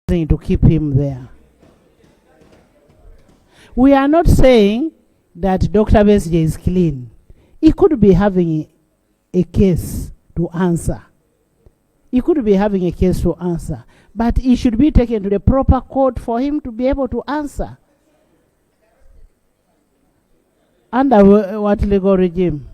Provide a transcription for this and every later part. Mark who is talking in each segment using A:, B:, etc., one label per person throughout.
A: to keep him there. We are not saying that Dr. Besigye is clean. He could be having a case to answer. He could be having a case to answer. But he should be taken to the proper court for him to be able to answer. Under what legal regime?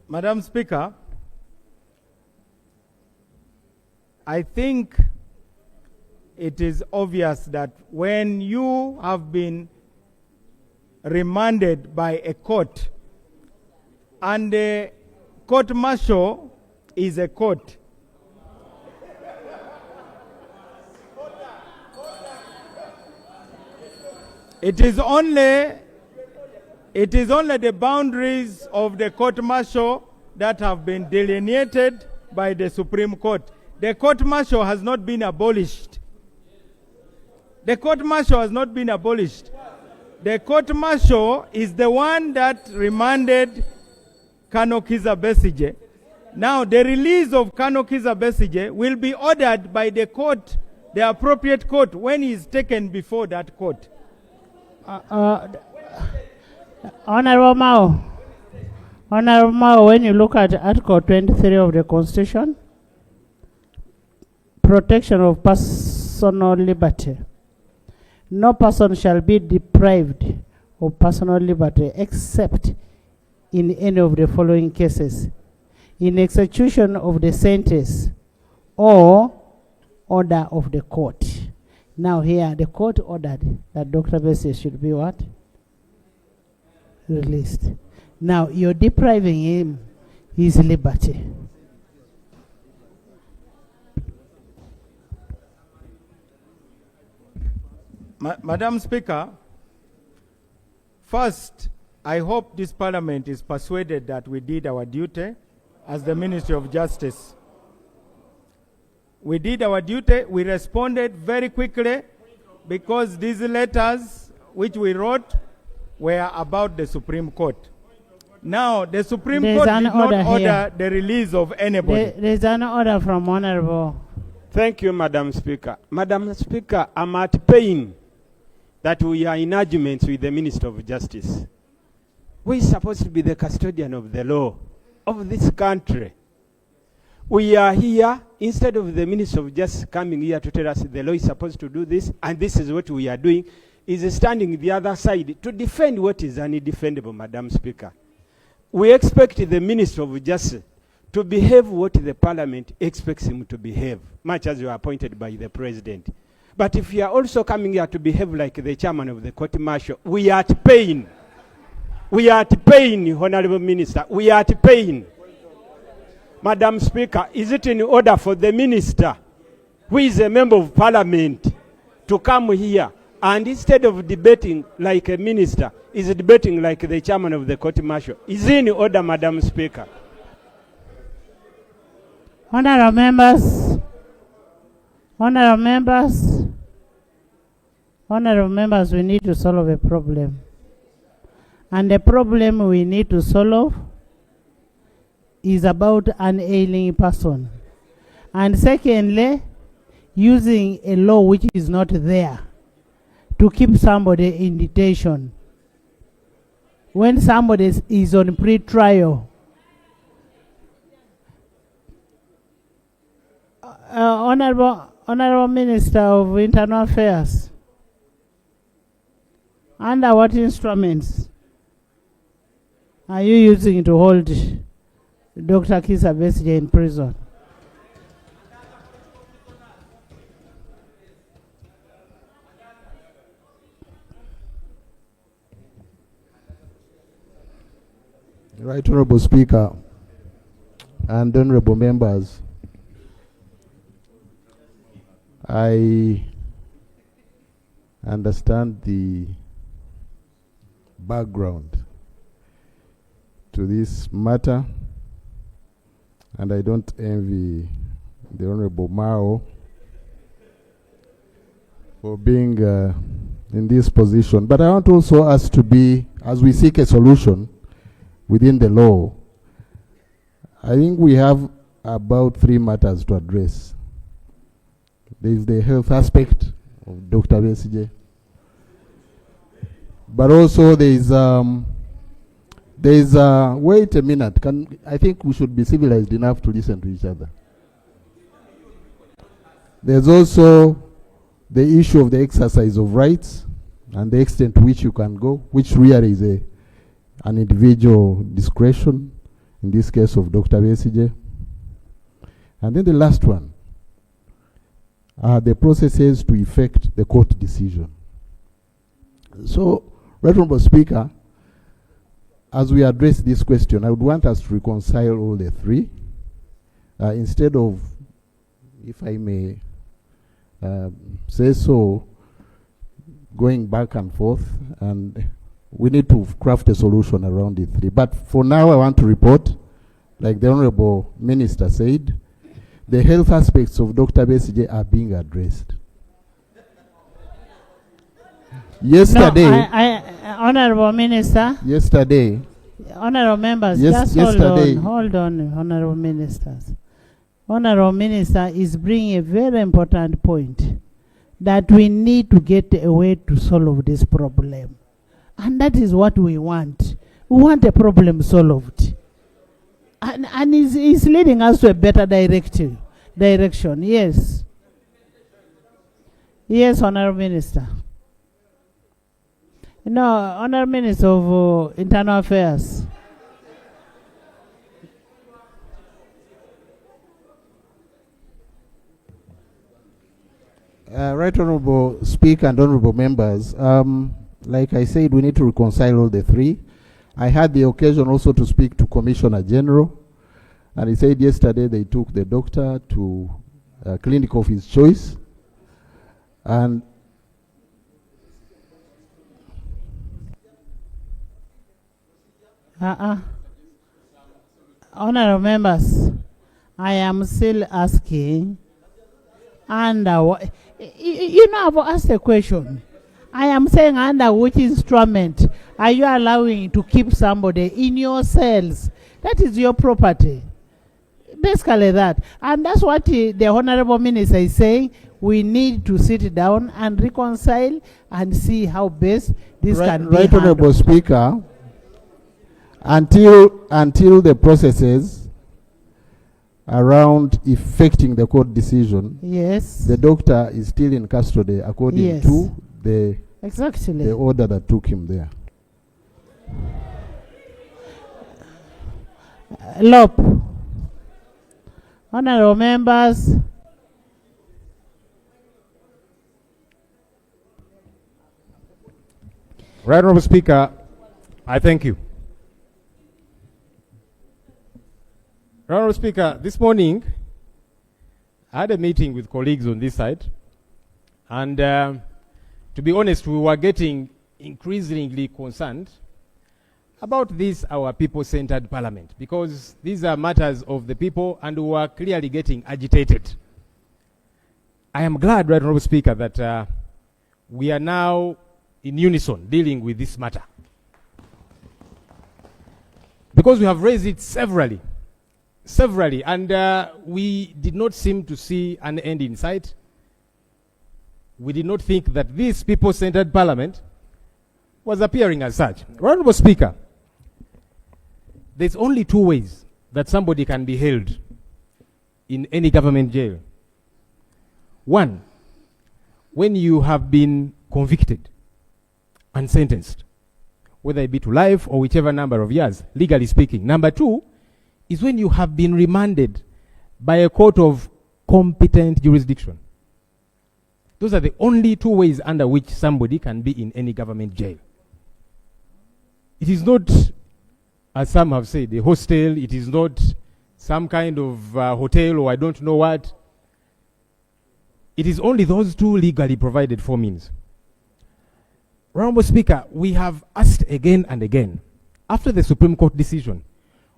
B: Madam Speaker, I think it is obvious that when you have been remanded by a court and the court martial is a court, it is only the boundaries of the court martial that have been delineated by the Supreme Court. The court martial has not been abolished. The court martial has not been abolished. The court martial is the one that remanded Colonel Kiiza Besigye. Now, the release of Colonel Kiiza Besigye will be ordered by the court, the appropriate court, when he is taken before that court.
A: Honorable Mao, when you look at Article 23 of the Constitution, protection of personal liberty. No person shall be deprived of personal liberty except in any of the following cases: in execution of the sentence or order of the court. Now here, the court ordered that Dr. Besigye should be what? Released. Now you're depriving him his liberty.
B: Madam Speaker, first, I hope this Parliament is persuaded that we did our duty as the Ministry of Justice. We did our duty. We responded very quickly because these letters which we wrote were about the Supreme Court. Now, the Supreme Court did not order the release of anybody.
A: There's an order from Honorable.
C: Thank you, Madam Speaker. Madam Speaker, I'm at pain that we are in arguments with the Minister of Justice. We are supposed to be the custodian of the law of this country. We are here, instead of the Minister of Justice coming here to tell us the law is supposed to do this, and this is what we are doing, is standing the other side to defend what is undefendable, Madam Speaker. We expect the Minister of Justice to behave what the Parliament expects him to behave, much as you are appointed by the President. But if you are also coming here to behave like the chairman of the court martial, we are at pain. We are at pain, Honorable Minister. We are at pain. Madam Speaker, is it in order for the minister, who is a member of Parliament, to come here and instead of debating like a minister, is debating like the chairman of the court martial? Is it in order, Madam Speaker?
A: Honorable members, honorable members, we need to solve a problem. And the problem we need to solve is about an ailing person. And secondly, using a law which is not there to keep somebody in detention. When somebody is on pre-trial, Honorable Minister of Internal Affairs, under what instruments are you using to hold Dr. Kiiza Besigye in prison?
D: Right Honorable Speaker and honorable members, I understand the background to this matter, and I don't envy the Honorable Mao for being in this position. But I want also us to be, as we seek a solution, within the law, I think we have about 3 matters to address. There is the health aspect of Dr. Besigye, but also there is wait a minute. I think we should be civilized enough to listen to each other. There's also the issue of the exercise of rights and the extent to which you can go, which really is an individual discretion, in this case of Dr. Besigye. And then the last one are the processes to effect the court decision. So, Right Honourable Speaker, as we address this question, I would want us to reconcile all the 3. Instead of, if I may say so, going back and forth, and we need to craft a solution around the 3. But for now, I want to report, like the Honourable Minister said, the health aspects of Dr. Besigye are being addressed. Yesterday,
A: no, Honourable Minister.
D: Yesterday,
A: Honourable members, just hold on, Honourable Ministers. Honourable Minister is bringing a very important point, that we need to get a way to solve this problem. And that is what we want. We want a problem solved. And it's leading us to a better direction. Yes. Yes, Honourable Minister. No, Honourable Minister of Internal Affairs.
D: Right Honourable Speaker and Honourable Members, like I said, we need to reconcile all the 3. I had the occasion also to speak to Commissioner General, and he said yesterday they took the doctor to a clinic of his choice, and
A: Honourable members, I am still asking, under you know, I've asked a question. I am saying, under which instrument are you allowing to keep somebody in your cells? That is your property. Basically that. And that's what the Honourable Minister is saying. We need to sit down and reconcile and see how best this can be handled.
D: Right Honourable Speaker, until the processes around effecting the court decision,
A: yes,
D: the doctor is still in custody according to the order that took him there.
A: Lop. Honourable members,
E: Right Honourable Speaker, I thank you. Right Honourable Speaker, this morning I had a meeting with colleagues on this side, and to be honest, we were getting increasingly concerned about this, our people-centered parliament, because these are matters of the people, and we are clearly getting agitated. I am glad, Right Honourable Speaker, that we are now in unison dealing with this matter, because we have raised it severally, and we did not seem to see an end in sight. We did not think that this people-centered parliament was appearing as such. Right Honourable Speaker, there's only 2 ways that somebody can be held in any government jail. 1, when you have been convicted and sentenced, whether it be to life or whichever number of years, legally speaking. Number 2 is when you have been remanded by a court of competent jurisdiction. Those are the only 2 ways under which somebody can be in any government jail. It is not, as some have said, a hostel. It is not some kind of hotel or I don't know what. It is only those 2 legally provided for means. Honourable Speaker, we have asked again and again, after the Supreme Court decision,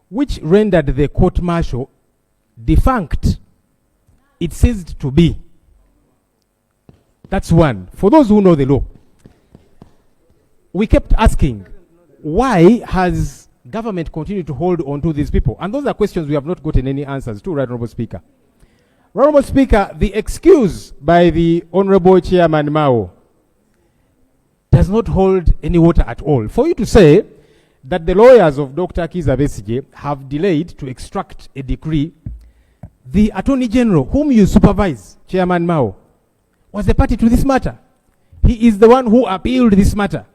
E: which rendered the court-martial defunct, it ceased to be. That's one. For those who know the law, we kept asking, why has government continue to hold on to these people? And those are questions we have not gotten any answers to, Right Honourable Speaker. Right Honourable Speaker, the excuse by the Honourable Chairman Mao does not hold any water at all. For you to say that the lawyers of Dr. Kiiza Besigye have delayed to extract a decree, the Attorney General, whom you supervise, Chairman Mao, was the party to this matter. He is the one who appealed this matter.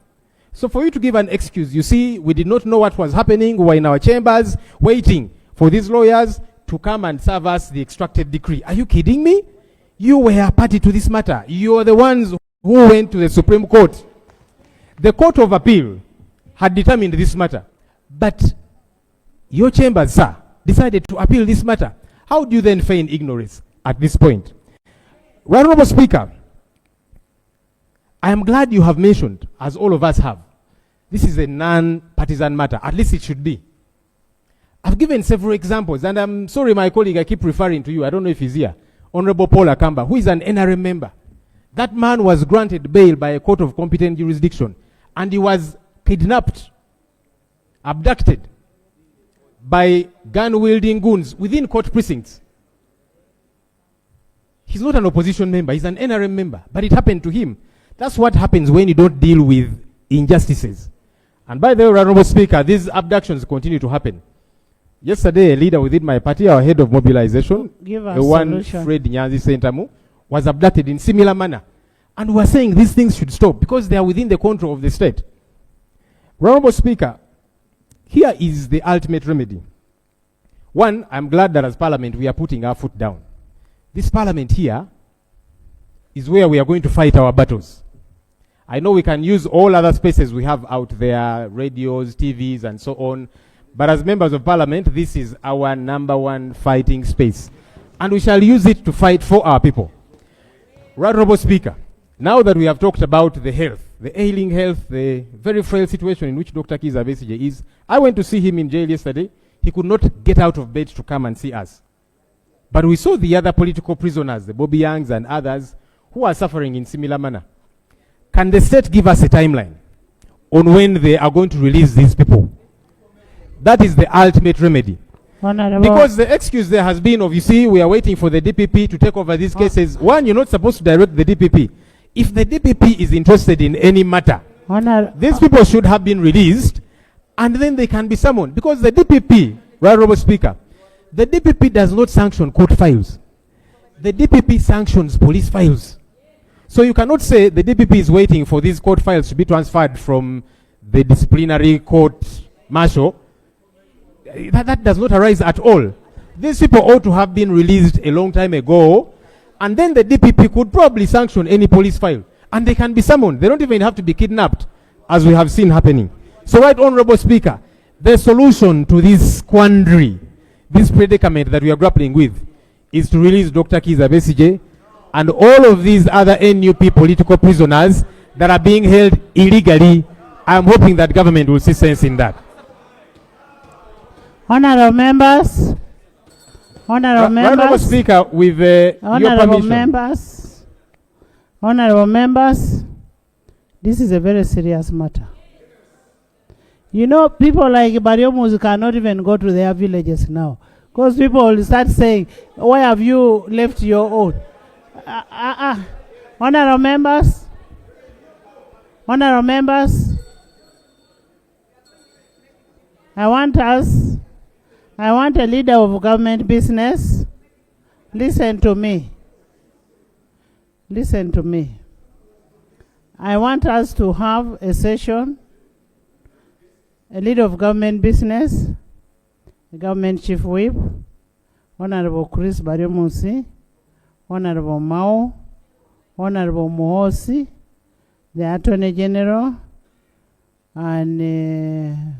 E: So for you to give an excuse, you see, we did not know what was happening. We were in our chambers waiting for these lawyers to come and serve us the extracted decree. Are you kidding me? You were a party to this matter. You are the ones who went to the Supreme Court. The Court of Appeal had determined this matter. But your chambers, sir, decided to appeal this matter. How do you then feign ignorance at this point? Right Honourable Speaker, I am glad you have mentioned, as all of us have, this is a non-partisan matter. At least it should be. I've given several examples, and I'm sorry, my colleague, I keep referring to you. I don't know if he's here. Honourable Paul Akamba, who is an NRM member. That man was granted bail by a court of competent jurisdiction, and he was kidnapped, abducted by gun-wielding goons within court precincts. He's not an opposition member, he's an NRM member, but it happened to him. That's what happens when you don't deal with injustices. And by the way, Honourable Speaker, these abductions continue to happen. Yesterday, a leader within my party, our head of mobilization,
A: Give us
E: the one
A: solution.
E: Fred Nyanzi Sentamu, was abducted in similar manner. And we are saying these things should stop because they are within the control of the state. Honourable Speaker, here is the ultimate remedy. One, I'm glad that as Parliament we are putting our foot down. This Parliament here is where we are going to fight our battles. I know we can use all other spaces we have out there, radios, TVs, and so on. But as members of Parliament, this is our number one fighting space. And we shall use it to fight for our people. Right Honourable Speaker, now that we have talked about the health, the ailing health, the very frail situation in which Dr. Kiiza Besigye is, I went to see him in jail yesterday. He could not get out of bed to come and see us. But we saw the other political prisoners, the Bobby Youngs and others, who are suffering in similar manner. Can the state give us a timeline on when they are going to release these people? That is the ultimate remedy.
A: Honourable.
E: Because the excuse there has been of, you see, we are waiting for the DPP to take over these cases. One, you're not supposed to direct the DPP. If the DPP is interested in any matter, these people should have been released and then they can be summoned. Because the DPP, Right Honourable Speaker, the DPP does not sanction court files. The DPP sanctions police files. So you cannot say the DPP is waiting for these court files to be transferred from the disciplinary court martial. That does not arise at all. These people ought to have been released a long time ago, and then the DPP could probably sanction any police file, and they can be summoned. They don't even have to be kidnapped, as we have seen happening. So, Right Honourable Speaker, the solution to this quandary, this predicament that we are grappling with, is to release Dr. Kiiza Besigye and all of these other NUP political prisoners that are being held illegally. I'm hoping that government will see sense in that.
A: Honourable members. Honourable members.
E: Honourable Speaker, with your
A: Honourable
E: permission.
A: members. Honourable members. This is a very serious matter. You know, people like Bariomus cannot even go to their villages now. Because people will start saying, why have you left your own? Honourable members. Honourable members. I want a leader of government business. Listen to me. Listen to me. I want us to have a session, a leader of government business, the government chief whip, Honorable Chris Bariomusi, Honorable Mao, Honorable Mohosi, the Attorney General, and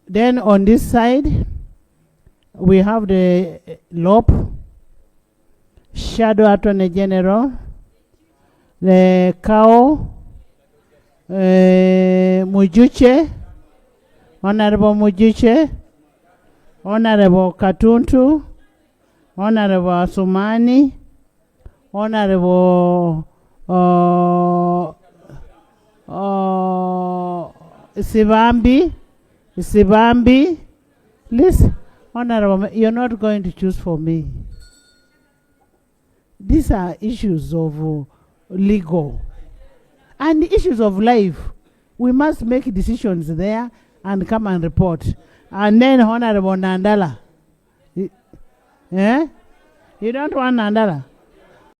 A: then on this side, we have the LOP, Shadow Attorney General, the CAO, Mujuche, Honorable Mujuche, Honorable Katuntu, Honorable Asumani, Honorable Sibambi. Listen, Honorable, you're not going to choose for me. These are issues of legal and issues of life. We must make decisions there and come and report. And then Honorable Nandala. You don't want Nandala?